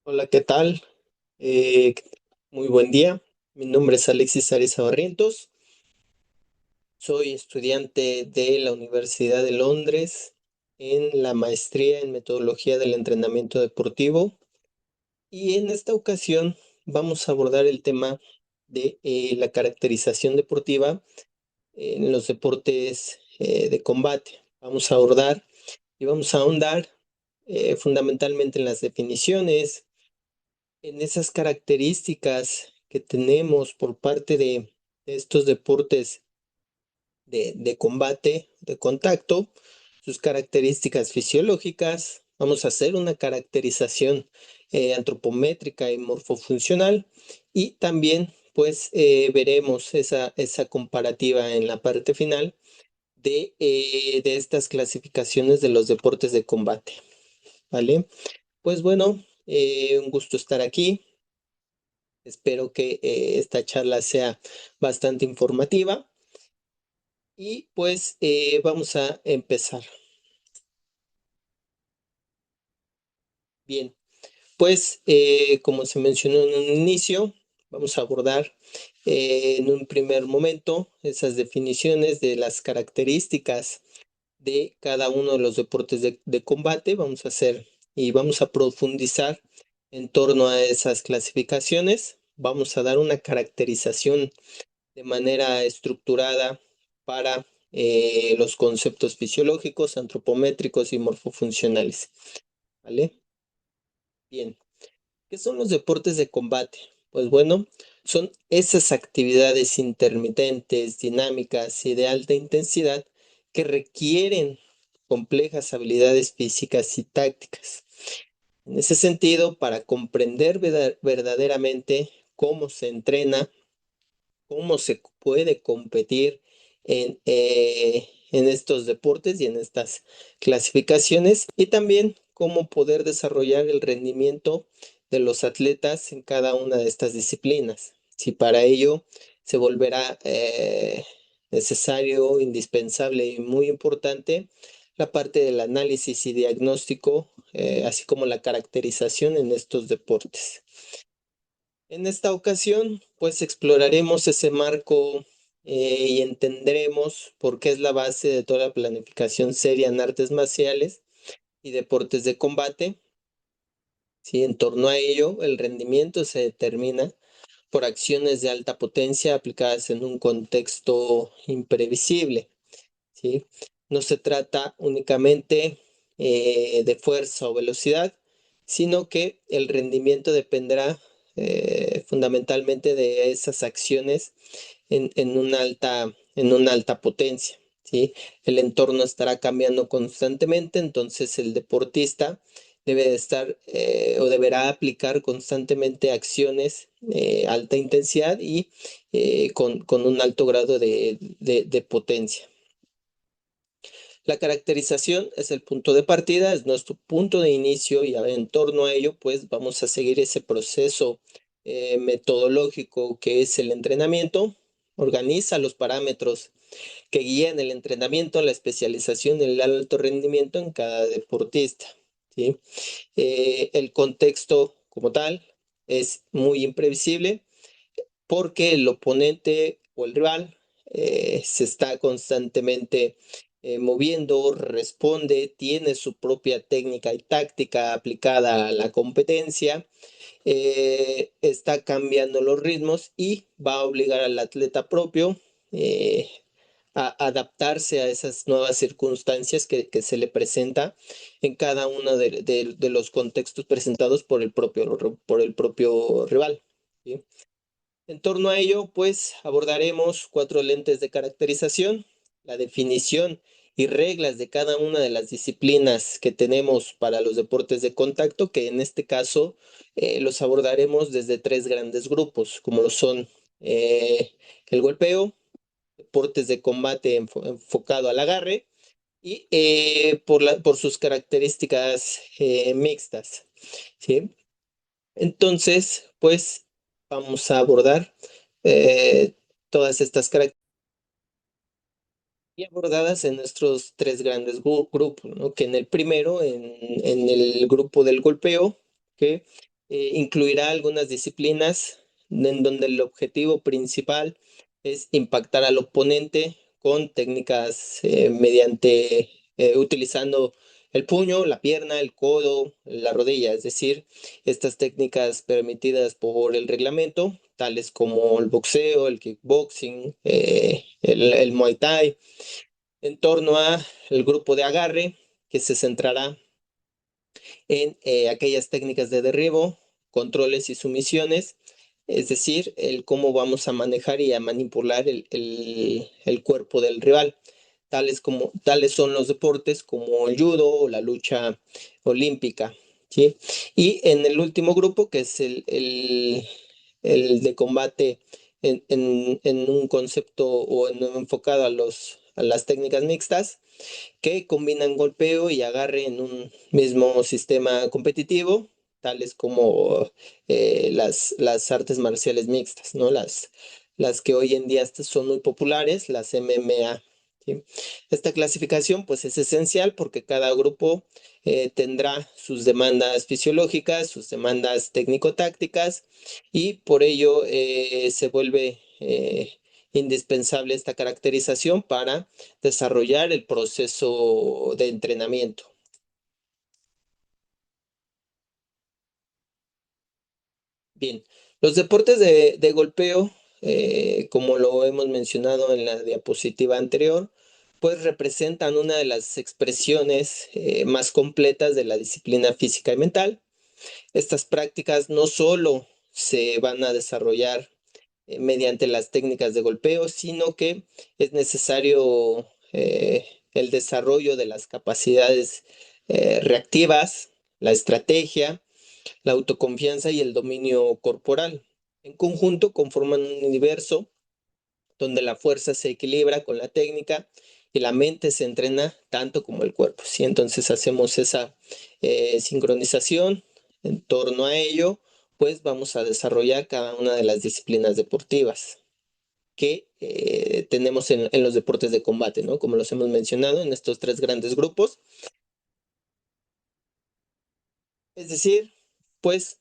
Hola, ¿qué tal? Eh, Muy buen día. Mi nombre es Alexis Ariza Barrientos. Soy estudiante de la Universidad de Londres en la maestría en metodología del entrenamiento deportivo. Y en esta ocasión vamos a abordar el tema de la caracterización deportiva en los deportes de combate. Vamos a abordar y vamos a ahondar fundamentalmente en las definiciones, en esas características que tenemos por parte de estos deportes de combate, de contacto, sus características fisiológicas. Vamos a hacer una caracterización antropométrica y morfofuncional, y también pues veremos esa comparativa en la parte final de estas clasificaciones de los deportes de combate, ¿vale? Pues bueno, un gusto estar aquí. Espero que esta charla sea bastante informativa y pues vamos a empezar. Bien, pues como se mencionó en un inicio, vamos a abordar en un primer momento esas definiciones de las características de cada uno de los deportes de combate. Vamos a hacer y vamos a profundizar en torno a esas clasificaciones. Vamos a dar una caracterización de manera estructurada para los conceptos fisiológicos, antropométricos y morfofuncionales, ¿vale? Bien, ¿qué son los deportes de combate? Pues bueno, son esas actividades intermitentes, dinámicas y de alta intensidad que requieren complejas habilidades físicas y tácticas. En ese sentido, para comprender verdaderamente cómo se entrena, cómo se puede competir en estos deportes y en estas clasificaciones, y también cómo poder desarrollar el rendimiento de los atletas en cada una de estas disciplinas. Si para ello se volverá necesario, indispensable y muy importante la parte del análisis y diagnóstico, así como la caracterización en estos deportes. En esta ocasión, pues exploraremos ese marco y entenderemos por qué es la base de toda la planificación seria en artes marciales y deportes de combate. ¿Sí? En torno a ello, el rendimiento se determina por acciones de alta potencia aplicadas en un contexto imprevisible. ¿Sí? No se trata únicamente de fuerza o velocidad, sino que el rendimiento dependerá fundamentalmente de esas acciones en una alta potencia. ¿Sí? El entorno estará cambiando constantemente, entonces el deportista debe de estar o deberá aplicar constantemente acciones alta intensidad y con un alto grado de potencia. La caracterización es el punto de partida, es nuestro punto de inicio, y en torno a ello, pues vamos a seguir ese proceso metodológico que es el entrenamiento. Organiza los parámetros que guían el entrenamiento, la especialización y el alto rendimiento en cada deportista. ¿Sí? El contexto como tal es muy imprevisible porque el oponente o el rival se está constantemente moviendo, responde, tiene su propia técnica y táctica aplicada a la competencia, está cambiando los ritmos y va a obligar al atleta propio eh, a adaptarse a esas nuevas circunstancias que se le presenta en cada uno de los contextos presentados por el propio rival. ¿Sí? En torno a ello, pues abordaremos cuatro lentes de caracterización: la definición y reglas de cada una de las disciplinas que tenemos para los deportes de contacto, que en este caso los abordaremos desde tres grandes grupos, como lo son el golpeo, deportes de combate enfocado al agarre, y por sus características mixtas. ¿Sí? Entonces, pues vamos a abordar eh, todas estas características abordadas en nuestros tres grandes grupos, ¿no? Que en el primero, en el grupo del golpeo, que incluirá algunas disciplinas en donde el objetivo principal es impactar al oponente con técnicas utilizando el puño, la pierna, el codo, la rodilla, es decir, estas técnicas permitidas por el reglamento, tales como el boxeo, el kickboxing, el Muay Thai, en torno a el grupo de agarre, que se centrará en aquellas técnicas de derribo, controles y sumisiones, es decir, el cómo vamos a manejar y a manipular el cuerpo del rival. Tales son los deportes como el judo o la lucha olímpica. ¿Sí? Y en el último grupo, que es el de combate en un concepto enfocado a las técnicas mixtas, que combinan golpeo y agarre en un mismo sistema competitivo, tales como las artes marciales mixtas, ¿no? Las que hoy en día son muy populares, las MMA. ¿Sí? Esta clasificación pues es esencial porque cada grupo tendrá sus demandas fisiológicas, sus demandas técnico-tácticas y por ello se vuelve indispensable esta caracterización para desarrollar el proceso de entrenamiento. Bien, los deportes de golpeo, como lo hemos mencionado en la diapositiva anterior, pues representan una de las expresiones más completas de la disciplina física y mental. Estas prácticas no solo se van a desarrollar mediante las técnicas de golpeo, sino que es necesario el desarrollo de las capacidades reactivas, la estrategia, la autoconfianza y el dominio corporal. En conjunto conforman un universo donde la fuerza se equilibra con la técnica y la mente se entrena tanto como el cuerpo. ¿Sí? Entonces hacemos esa sincronización en torno a ello, pues vamos a desarrollar cada una de las disciplinas deportivas que tenemos en los deportes de combate, ¿no? Como los hemos mencionado en estos tres grandes grupos. Es decir, pues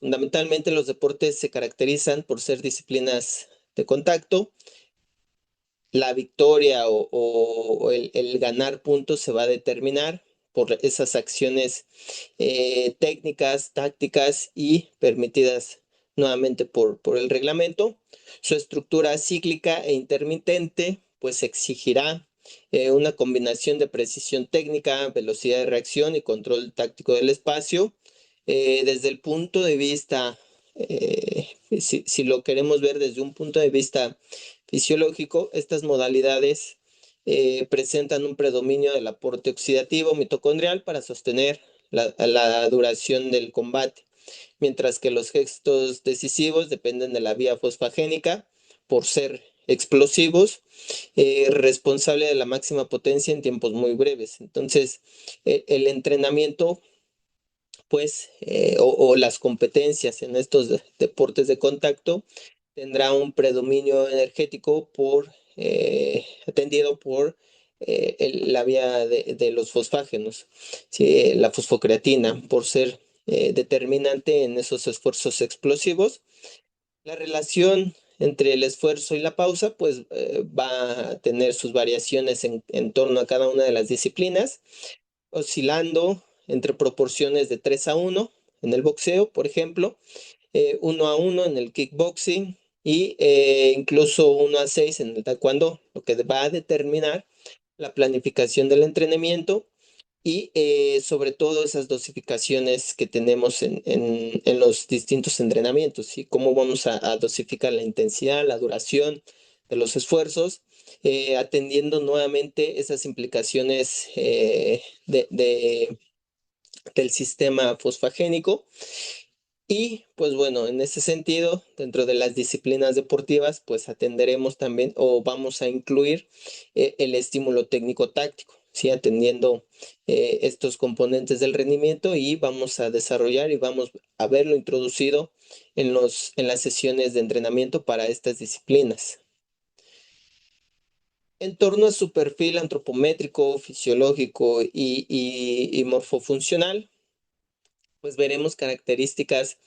fundamentalmente los deportes se caracterizan por ser disciplinas de contacto. La victoria o el ganar puntos se va a determinar por esas acciones técnicas, tácticas y permitidas nuevamente por el reglamento. Su estructura cíclica e intermitente pues exigirá una combinación de precisión técnica, velocidad de reacción y control táctico del espacio. Desde el punto de vista, si lo queremos ver desde un punto de vista fisiológico, estas modalidades presentan un predominio del aporte oxidativo mitocondrial para sostener la duración del combate, mientras que los gestos decisivos dependen de la vía fosfagénica por ser explosivos, responsable de la máxima potencia en tiempos muy breves. Entonces, el entrenamiento pues, o las competencias en estos deportes de contacto tendrá un predominio energético atendido por la vía de los fosfágenos, ¿sí? La fosfocreatina, por ser determinante en esos esfuerzos explosivos. La relación entre el esfuerzo y la pausa, pues va a tener sus variaciones en torno a cada una de las disciplinas, oscilando entre proporciones de 3-1 en el boxeo, por ejemplo, 1-1 en el kickboxing y incluso 1-6 en el taekwondo, lo que va a determinar la planificación del entrenamiento y sobre todo esas dosificaciones que tenemos en los distintos entrenamientos, ¿sí? Cómo vamos a dosificar la intensidad, la duración de los esfuerzos, atendiendo nuevamente esas implicaciones del sistema fosfagénico. Y pues bueno, en ese sentido, dentro de las disciplinas deportivas, pues atenderemos también o vamos a incluir el estímulo técnico-táctico, ¿sí? Atendiendo estos componentes del rendimiento y vamos a desarrollar y vamos a verlo introducido en las sesiones de entrenamiento para estas disciplinas. En torno a su perfil antropométrico, fisiológico y morfofuncional, pues veremos características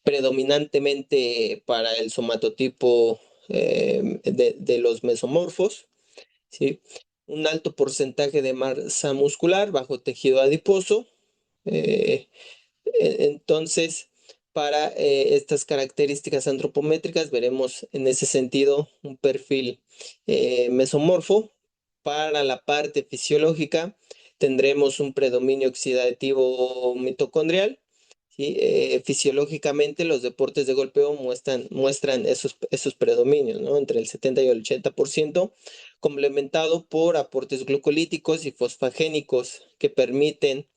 predominantemente para el somatotipo de los mesomorfos, ¿sí? Un alto porcentaje de masa muscular bajo tejido adiposo. eh, entonces, para estas características antropométricas veremos en ese sentido un perfil mesomorfo. Para la parte fisiológica tendremos un predominio oxidativo mitocondrial. ¿Sí? Fisiológicamente los deportes de golpeo muestran esos predominios, ¿no? Entre el 70 y el 80%, complementado por aportes glucolíticos y fosfagénicos que permiten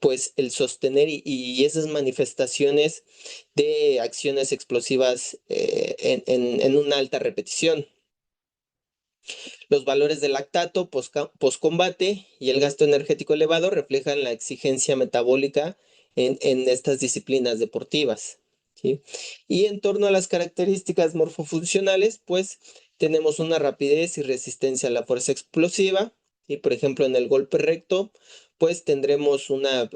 pues el sostener y esas manifestaciones de acciones explosivas en una alta repetición. Los valores de lactato postcombate y el gasto energético elevado reflejan la exigencia metabólica en estas disciplinas deportivas, ¿sí? Y en torno a las características morfofuncionales, pues tenemos una rapidez y resistencia a la fuerza explosiva, ¿sí? Por ejemplo, en el golpe recto, pues tendremos una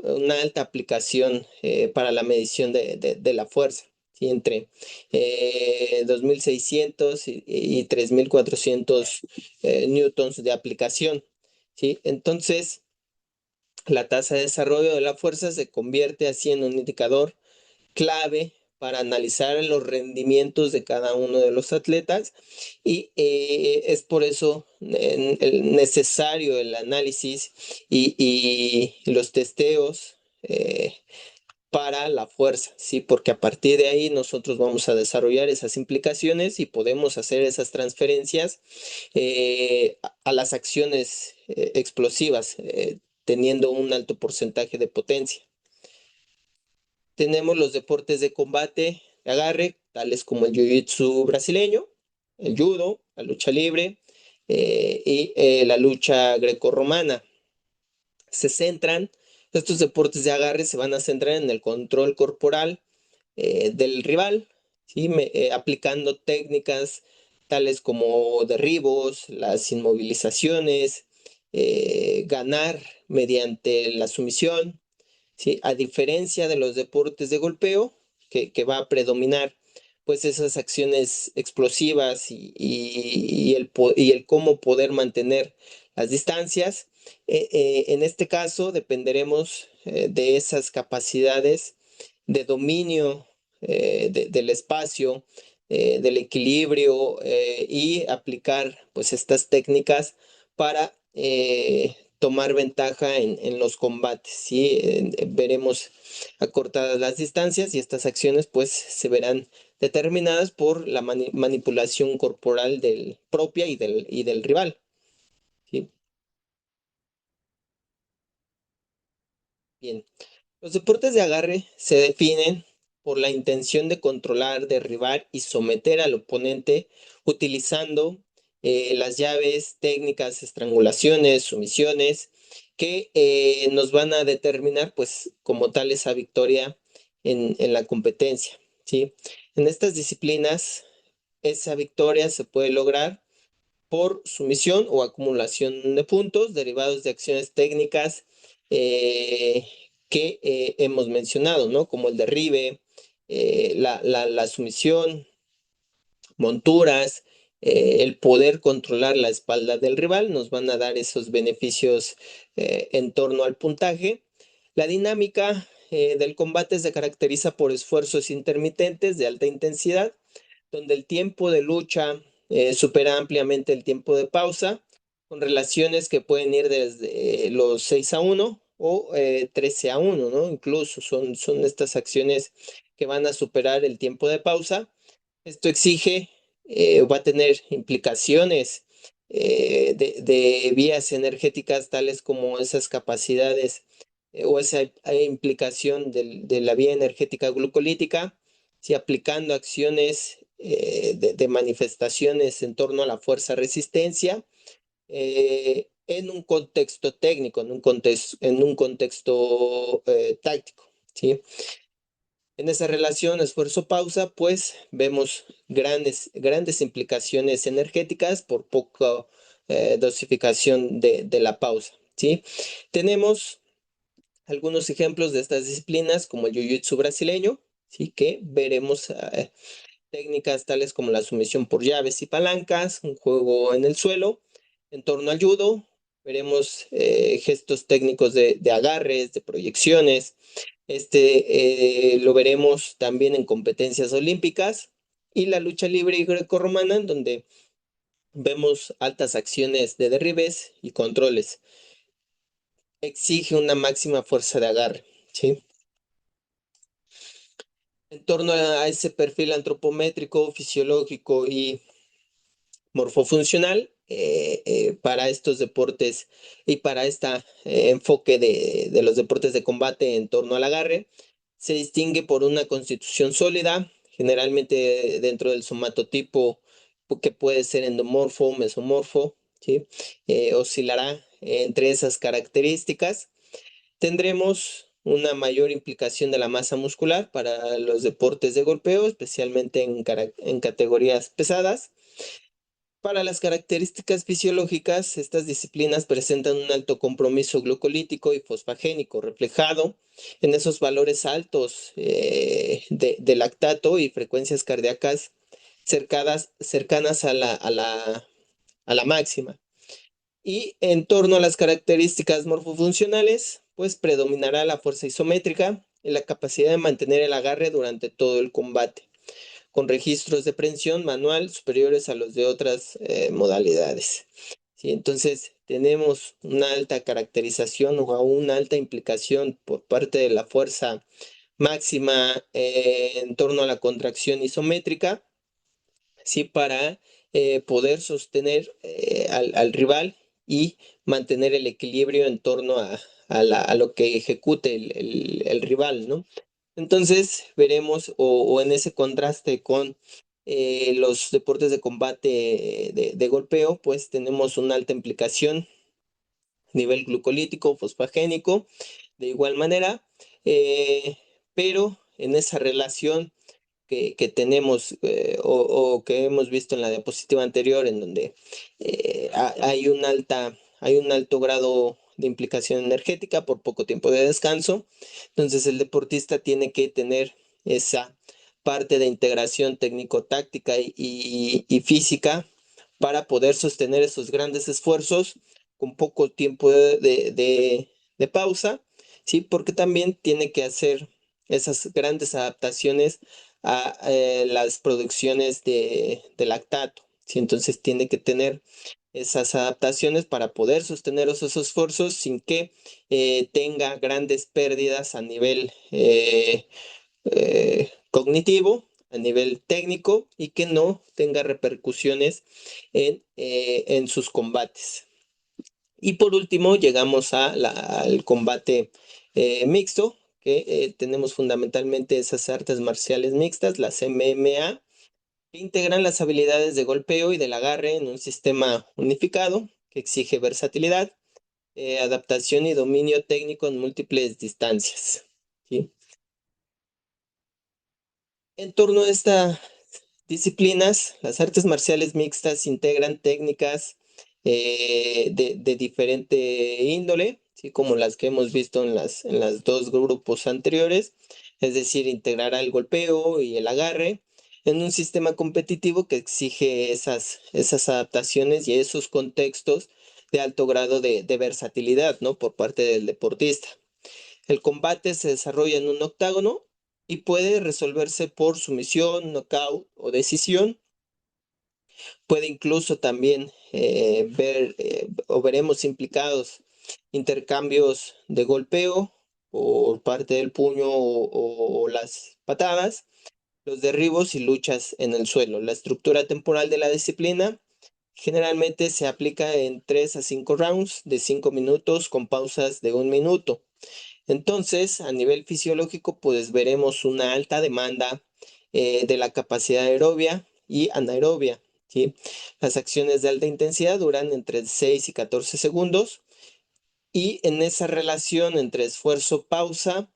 alta aplicación para la medición de la fuerza, ¿sí? Entre 2.600 y 3.400 newtons de aplicación, ¿sí? Entonces, la tasa de desarrollo de la fuerza se convierte así en un indicador clave para analizar los rendimientos de cada uno de los atletas y es por eso necesario el análisis y los testeos para la fuerza, ¿sí? Porque a partir de ahí nosotros vamos a desarrollar esas implicaciones y podemos hacer esas transferencias a las acciones explosivas, teniendo un alto porcentaje de potencia. Tenemos los deportes de combate, de agarre, tales como el jiu-jitsu brasileño, el judo, la lucha libre y la lucha grecorromana. Se centran, estos deportes de agarre se van a centrar en el control corporal del rival, ¿sí? Aplicando técnicas tales como derribos, las inmovilizaciones, ganar mediante la sumisión, ¿sí? A diferencia de los deportes de golpeo, que va a predominar pues esas acciones explosivas y el cómo poder mantener las distancias. En este caso dependeremos de esas capacidades de dominio del espacio, del equilibrio y aplicar pues estas técnicas para tomar ventaja en los combates, ¿sí? Veremos acortadas las distancias y estas acciones pues se verán determinadas por la manipulación corporal del propia y del rival, ¿sí? Bien. Los deportes de agarre se definen por la intención de controlar, derribar y someter al oponente utilizando las llaves, técnicas, estrangulaciones, sumisiones, que nos van a determinar, pues, como tal, esa victoria en la competencia, ¿sí? En estas disciplinas, esa victoria se puede lograr por sumisión o acumulación de puntos derivados de acciones técnicas que hemos mencionado, ¿no? Como el derribe, la sumisión, monturas, el poder controlar la espalda del rival, nos van a dar esos beneficios en torno al puntaje. La dinámica del combate se caracteriza por esfuerzos intermitentes de alta intensidad, donde el tiempo de lucha supera ampliamente el tiempo de pausa, con relaciones que pueden ir desde los 6-1 o 13-1, ¿no? Incluso son estas acciones que van a superar el tiempo de pausa. Esto exige, va a tener implicaciones de vías energéticas tales como esas capacidades o esa implicación de la vía energética glucolítica, si aplicando acciones de manifestaciones en torno a la fuerza-resistencia en un contexto técnico, en un contexto táctico, ¿sí? En esa relación esfuerzo-pausa, pues vemos grandes implicaciones energéticas por poca dosificación de la pausa, ¿sí? Tenemos algunos ejemplos de estas disciplinas, como el jiu-jitsu brasileño, ¿sí? Que veremos técnicas tales como la sumisión por llaves y palancas, un juego en el suelo. En torno al judo, veremos gestos técnicos de agarres, de proyecciones. Lo veremos también en competencias olímpicas y la lucha libre y grecorromana, en donde vemos altas acciones de derribes y controles. Exige una máxima fuerza de agarre, ¿sí? En torno a ese perfil antropométrico, fisiológico y morfofuncional, para estos deportes y para este enfoque de los deportes de combate en torno al agarre, se distingue por una constitución sólida, generalmente dentro del somatotipo que puede ser endomorfo, mesomorfo, ¿sí? Oscilará entre esas características. Tendremos una mayor implicación de la masa muscular para los deportes de golpeo, especialmente en categorías pesadas. Para las características fisiológicas, estas disciplinas presentan un alto compromiso glucolítico y fosfagénico, reflejado en esos valores altos de lactato y frecuencias cardíacas cercanas a la máxima. Y en torno a las características morfofuncionales, pues predominará la fuerza isométrica y la capacidad de mantener el agarre durante todo el combate, con registros de prensión manual superiores a los de otras modalidades. ¿Sí? Entonces, tenemos una alta caracterización o una alta implicación por parte de la fuerza máxima en torno a la contracción isométrica, ¿sí? Para poder sostener al rival y mantener el equilibrio en torno a lo que ejecute el rival, ¿no? Entonces veremos, o en ese contraste con los deportes de combate de golpeo, pues tenemos una alta implicación a nivel glucolítico, fosfagénico, de igual manera, pero en esa relación que tenemos o que hemos visto en la diapositiva anterior, en donde hay un alto grado de implicación energética por poco tiempo de descanso. Entonces el deportista tiene que tener esa parte de integración técnico-táctica y física para poder sostener esos grandes esfuerzos con poco tiempo de pausa, ¿sí? Porque también tiene que hacer esas grandes adaptaciones a las producciones de lactato, ¿sí? Entonces tiene que tener esas adaptaciones para poder sostener esos esfuerzos sin que tenga grandes pérdidas a nivel cognitivo, a nivel técnico y que no tenga repercusiones en sus combates. Y por último, llegamos al combate mixto, que tenemos fundamentalmente esas artes marciales mixtas, las MMA, que integran las habilidades de golpeo y del agarre en un sistema unificado que exige versatilidad, adaptación y dominio técnico en múltiples distancias, ¿sí? En torno a estas disciplinas, las artes marciales mixtas integran técnicas de diferente índole, ¿sí? Como las que hemos visto en las dos grupos anteriores, es decir, integrar el golpeo y el agarre en un sistema competitivo que exige esas adaptaciones y esos contextos de alto grado de versatilidad, ¿no? Por parte del deportista. El combate se desarrolla en un octágono y puede resolverse por sumisión, knockout o decisión. Puede incluso también o veremos implicados intercambios de golpeo por parte del puño o las patadas, los derribos y luchas en el suelo. La estructura temporal de la disciplina generalmente se aplica en 3 a 5 rounds de 5 minutos con pausas de 1 minuto. Entonces, a nivel fisiológico, pues veremos una alta demanda de la capacidad aerobia y anaerobia, ¿sí? Las acciones de alta intensidad duran entre 6 y 14 segundos y en esa relación entre esfuerzo-pausa,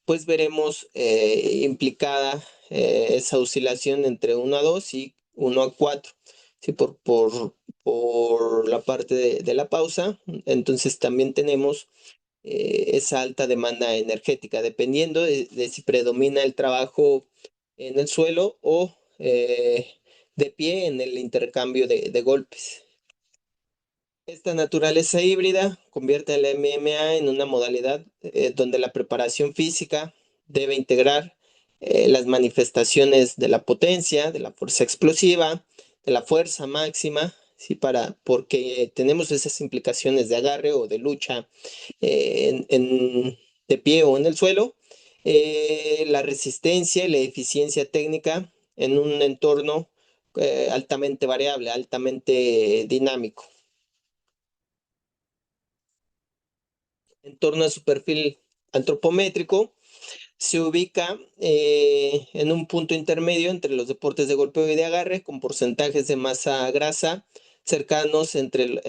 pues veremos implicada esa oscilación entre 1 a 2 y 1 a 4, ¿sí? Por la parte de la pausa. Entonces también tenemos esa alta demanda energética, dependiendo de si predomina el trabajo en el suelo o de pie en el intercambio de golpes. Esta naturaleza híbrida convierte el MMA en una modalidad donde la preparación física debe integrar las manifestaciones de la potencia, de la fuerza explosiva, de la fuerza máxima, ¿sí? Porque tenemos esas implicaciones de agarre o de lucha de pie o en el suelo, la resistencia y la eficiencia técnica en un entorno altamente variable, altamente dinámico. En torno a su perfil antropométrico, se ubica en un punto intermedio entre los deportes de golpeo y de agarre, con porcentajes de masa grasa cercanos entre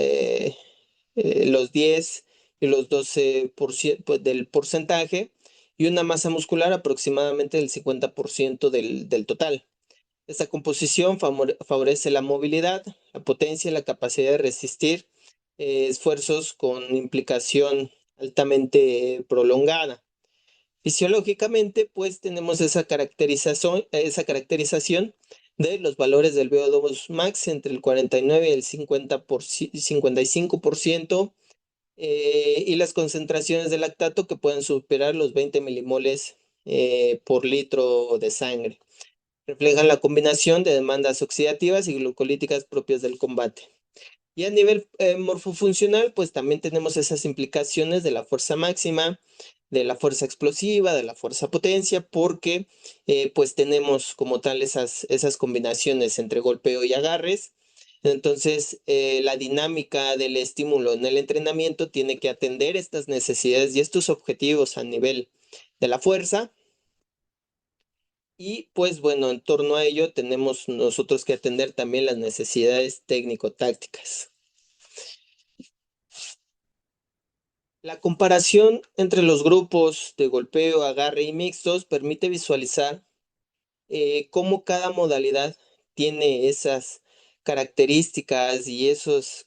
los 10 y los 12% pues, del porcentaje, y una masa muscular aproximadamente del 50% del total. Esta composición favorece la movilidad, la potencia y la capacidad de resistir esfuerzos con implicación altamente prolongada. Fisiológicamente, pues tenemos esa caracterización de los valores del VO2 max entre el 49 y el 55%, y las concentraciones de lactato que pueden superar los 20 milimoles por litro de sangre. Reflejan la combinación de demandas oxidativas y glucolíticas propias del combate. Y a nivel morfofuncional, pues también tenemos esas implicaciones de la fuerza máxima, de la fuerza explosiva, de la fuerza potencia, porque pues tenemos como tal esas combinaciones entre golpeo y agarres. Entonces, la dinámica del estímulo en el entrenamiento tiene que atender estas necesidades y estos objetivos a nivel de la fuerza. Y pues bueno, en torno a ello tenemos nosotros que atender también las necesidades técnico-tácticas. La comparación entre los grupos de golpeo, agarre y mixtos permite visualizar cómo cada modalidad tiene esas características y esos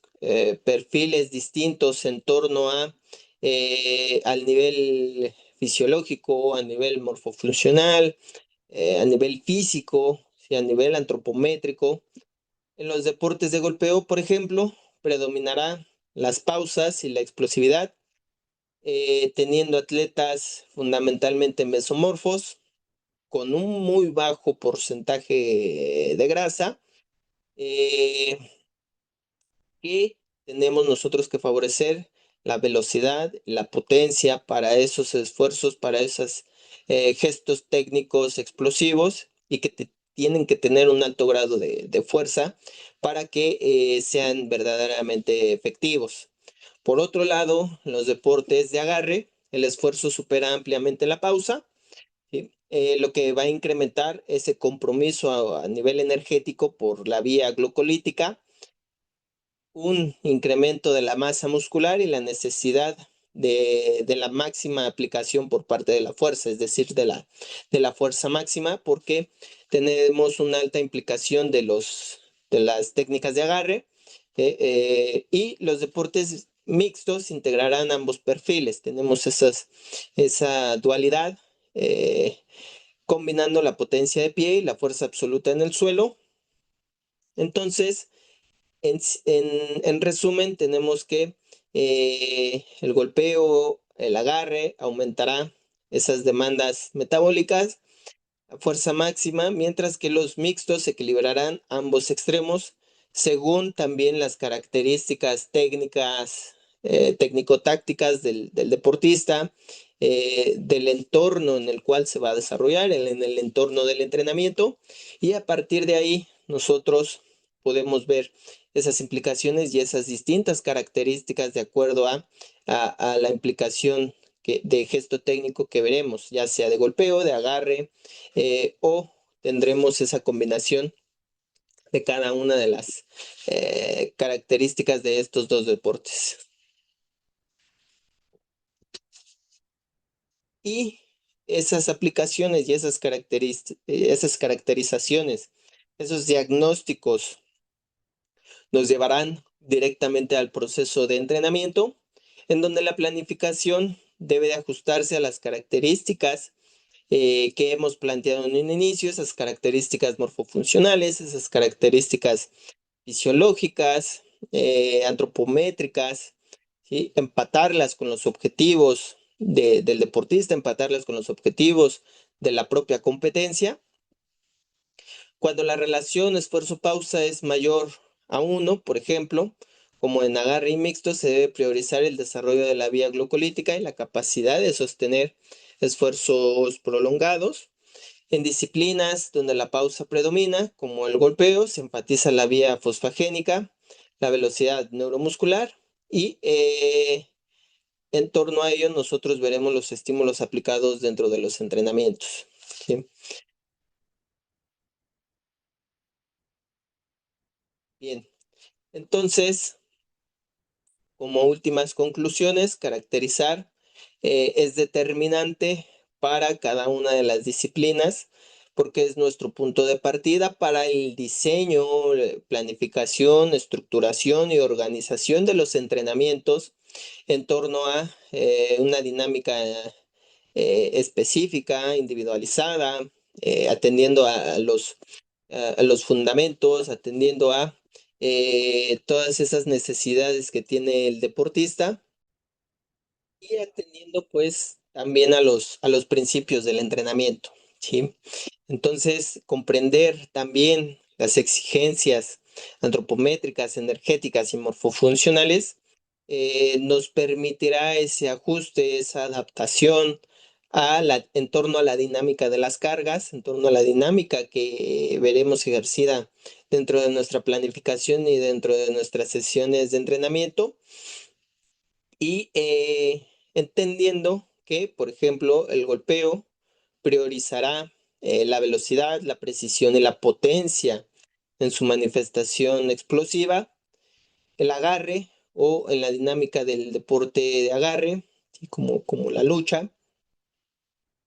perfiles distintos en torno al nivel fisiológico, a nivel morfofuncional, a nivel físico, ¿sí? A nivel antropométrico. En los deportes de golpeo, por ejemplo, predominará las pausas y la explosividad, teniendo atletas fundamentalmente mesomorfos, con un muy bajo porcentaje de grasa, eh, que tenemos nosotros que favorecer la velocidad, la potencia para esos esfuerzos, para esos gestos técnicos explosivos, y que tienen que tener un alto grado de fuerza para que sean verdaderamente efectivos. Por otro lado, en los deportes de agarre, el esfuerzo supera ampliamente la pausa, ¿sí? Lo que va a incrementar ese compromiso a nivel energético por la vía glucolítica, un incremento de la masa muscular y la necesidad de la máxima aplicación por parte de la fuerza, es decir, de la fuerza máxima, porque tenemos una alta implicación de las técnicas de agarre, y los deportes mixtos integrarán ambos perfiles. Tenemos esa dualidad, combinando la potencia de pie y la fuerza absoluta en el suelo. Entonces, en resumen, tenemos que el golpeo, el agarre aumentará esas demandas metabólicas, la fuerza máxima, mientras que los mixtos equilibrarán ambos extremos según también las características técnicas, técnico-tácticas del deportista, del entorno en el cual se va a desarrollar, en el entorno del entrenamiento, y a partir de ahí nosotros podemos ver esas implicaciones y esas distintas características de acuerdo a la implicación de gesto técnico que veremos, ya sea de golpeo, de agarre, o tendremos esa combinación de cada una de las características de estos dos deportes. Y esas aplicaciones y esas caracterizaciones, esos diagnósticos nos llevarán directamente al proceso de entrenamiento, en donde la planificación debe de ajustarse a las características que hemos planteado en un inicio, esas características morfofuncionales, esas características fisiológicas, antropométricas, ¿sí? Empatarlas con los objetivos del deportista, empatarlas con los objetivos de la propia competencia. Cuando la relación esfuerzo-pausa es mayor a 1, por ejemplo, como en agarre y mixto, se debe priorizar el desarrollo de la vía glucolítica y la capacidad de sostener esfuerzos prolongados. En disciplinas donde la pausa predomina, como el golpeo, se enfatiza la vía fosfagénica, la velocidad neuromuscular y en torno a ello nosotros veremos los estímulos aplicados dentro de los entrenamientos. ¿Sí? Bien, entonces, como últimas conclusiones, caracterizar es determinante para cada una de las disciplinas porque es nuestro punto de partida para el diseño, planificación, estructuración y organización de los entrenamientos en torno a una dinámica específica, individualizada, atendiendo a los fundamentos, atendiendo a todas esas necesidades que tiene el deportista y atendiendo pues también a los principios del entrenamiento, ¿sí? Entonces, comprender también las exigencias antropométricas, energéticas y morfofuncionales nos permitirá ese ajuste, esa adaptación en torno a la dinámica de las cargas, en torno a la dinámica que veremos ejercida dentro de nuestra planificación y dentro de nuestras sesiones de entrenamiento y entendiendo que, por ejemplo, el golpeo priorizará la velocidad, la precisión y la potencia en su manifestación explosiva, el agarre o en la dinámica del deporte de agarre, ¿sí? Como la lucha,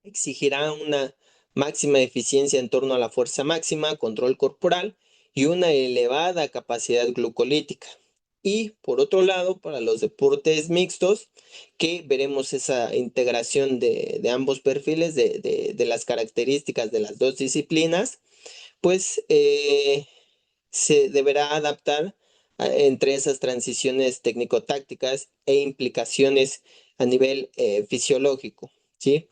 exigirá una máxima eficiencia en torno a la fuerza máxima, control corporal y una elevada capacidad glucolítica. Y por otro lado, para los deportes mixtos, que veremos esa integración de ambos perfiles, de las características de las dos disciplinas, pues se deberá adaptar entre esas transiciones técnico-tácticas e implicaciones a nivel fisiológico, ¿sí?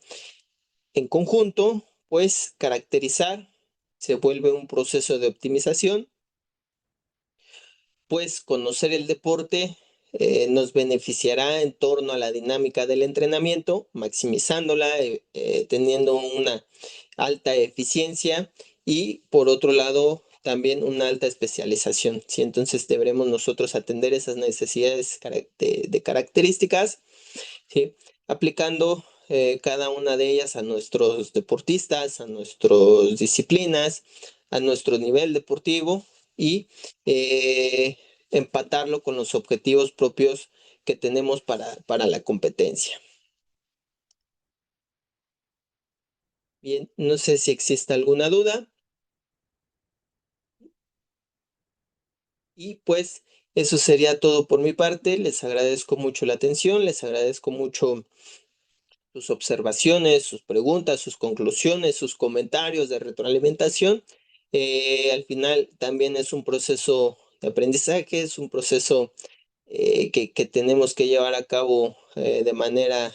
En conjunto, pues caracterizar se vuelve un proceso de optimización, pues conocer el deporte nos beneficiará en torno a la dinámica del entrenamiento, maximizándola, teniendo una alta eficiencia y por otro lado también una alta especialización. ¿Sí? Entonces deberemos nosotros atender esas necesidades de características, ¿sí? Aplicando cada una de ellas a nuestros deportistas, a nuestras disciplinas, a nuestro nivel deportivo y eh, empatarlo con los objetivos propios que tenemos para la competencia. Bien, no sé si existe alguna duda y pues eso sería todo por mi parte. Les agradezco mucho la atención, les agradezco mucho sus observaciones, sus preguntas, sus conclusiones, sus comentarios de retroalimentación. Al final también es un proceso de aprendizaje, es un proceso que tenemos que llevar a cabo de manera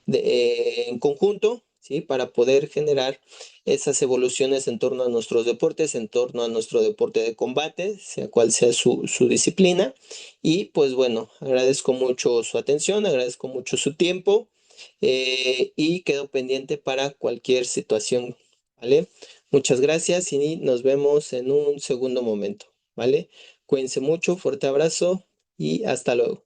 en conjunto, ¿sí? Para poder generar esas evoluciones en torno a nuestros deportes, en torno a nuestro deporte de combate, sea cual sea su disciplina. Y pues bueno, agradezco mucho su atención, agradezco mucho su tiempo y quedo pendiente para cualquier situación, ¿vale? Muchas gracias y nos vemos en un segundo momento, ¿vale? Cuídense mucho, fuerte abrazo y hasta luego.